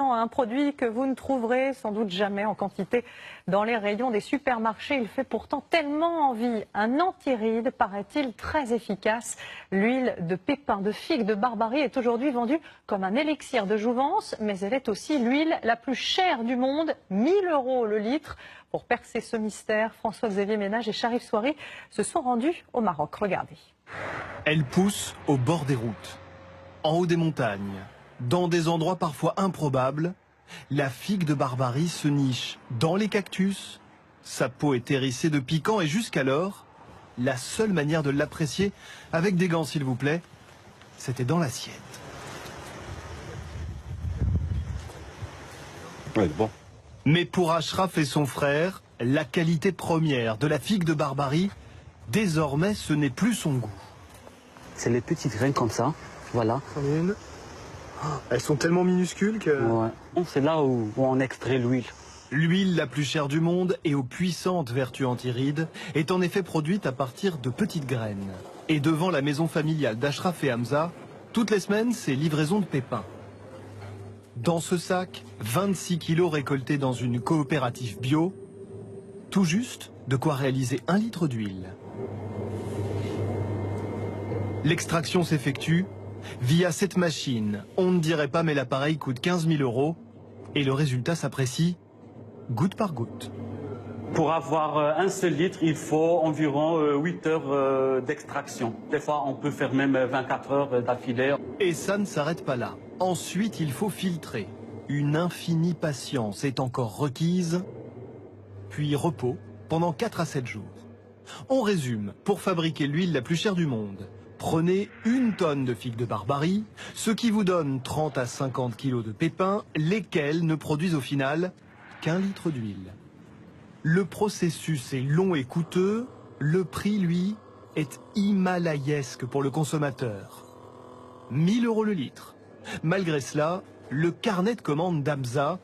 Un produit que vous ne trouverez sans doute jamais en quantité dans les rayons des supermarchés. Il fait pourtant tellement envie. Un anti-rides, paraît-il, très efficace. L'huile de pépins de figue de Barbarie est aujourd'hui vendue comme un élixir de jouvence, mais elle est aussi l'huile la plus chère du monde, 1 000 € le litre. Pour percer ce mystère, François-Xavier Ménage et Sharif Souari se sont rendus au Maroc. Regardez. Elle pousse au bord des routes, en haut des montagnes. Dans des endroits parfois improbables, la figue de Barbarie se niche dans les cactus. Sa peau est hérissée de piquants et jusqu'alors, la seule manière de l'apprécier, avec des gants s'il vous plaît, c'était dans l'assiette. Ouais, bon. Mais pour Ashraf et son frère, la qualité première de la figue de Barbarie, désormais ce n'est plus son goût. C'est les petites graines comme ça, voilà. Elles sont tellement minuscules que... Ouais. C'est là où on extrait l'huile. L'huile la plus chère du monde et aux puissantes vertus anti-rides est en effet produite à partir de petites graines. Et devant la maison familiale d'Ashraf et Hamza, toutes les semaines, c'est livraison de pépins. Dans ce sac, 26 kilos récoltés dans une coopérative bio, tout juste de quoi réaliser 1 litre d'huile. L'extraction s'effectue via cette machine. On ne dirait pas, mais l'appareil coûte 15 000 € et le résultat s'apprécie goutte par goutte. Pour avoir un seul litre, il faut environ 8 heures d'extraction. Des fois, on peut faire même 24 heures d'affilée. Et ça ne s'arrête pas là. Ensuite, il faut filtrer. Une infinie patience est encore requise. Puis repos pendant 4 à 7 jours. On résume. Pour fabriquer l'huile la plus chère du monde, prenez 1 tonne de figues de Barbarie, ce qui vous donne 30 à 50 kilos de pépins, lesquels ne produisent au final qu'1 litre d'huile. Le processus est long et coûteux, le prix, lui, est himalayesque pour le consommateur. 1 000 € le litre. Malgré cela, le carnet de commandes d'Hamza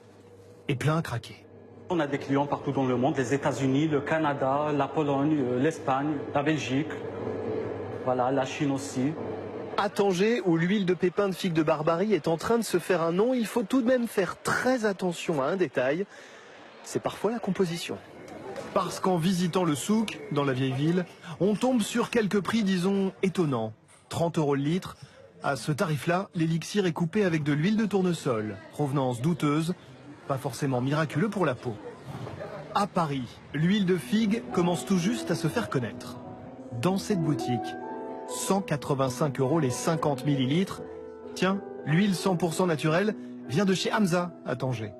est plein à craquer. On a des clients partout dans le monde, les États-Unis, le Canada, la Pologne, l'Espagne, la Belgique, voilà, la Chine aussi. À Tanger, où l'huile de pépins de figue de Barbarie est en train de se faire un nom, il faut tout de même faire très attention à un détail, c'est parfois la composition. Parce qu'en visitant le souk, dans la vieille ville, on tombe sur quelques prix, disons, étonnants. 30 € le litre. À ce tarif-là, l'élixir est coupé avec de l'huile de tournesol, provenance douteuse, pas forcément miraculeux pour la peau. À Paris, l'huile de figue commence tout juste à se faire connaître. Dans cette boutique, 185 € les 50 millilitres. Tiens, l'huile 100% naturelle vient de chez Hamza à Tanger.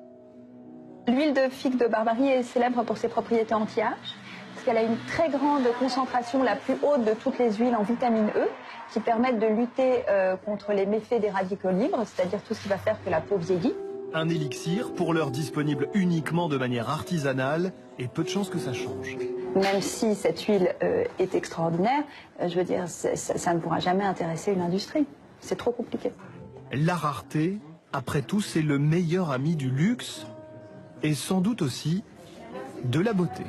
L'huile de figue de Barbarie est célèbre pour ses propriétés anti-âge, parce qu'elle a une très grande concentration, la plus haute de toutes les huiles en vitamine E, qui permettent de lutter contre les méfaits des radicaux libres, c'est-à-dire tout ce qui va faire que la peau vieillit. Un élixir, pour l'heure disponible uniquement de manière artisanale, et peu de chances que ça change. Même si cette huile est extraordinaire, je veux dire, ça ne pourra jamais intéresser une industrie. C'est trop compliqué. La rareté, après tout, c'est le meilleur ami du luxe, et sans doute aussi de la beauté.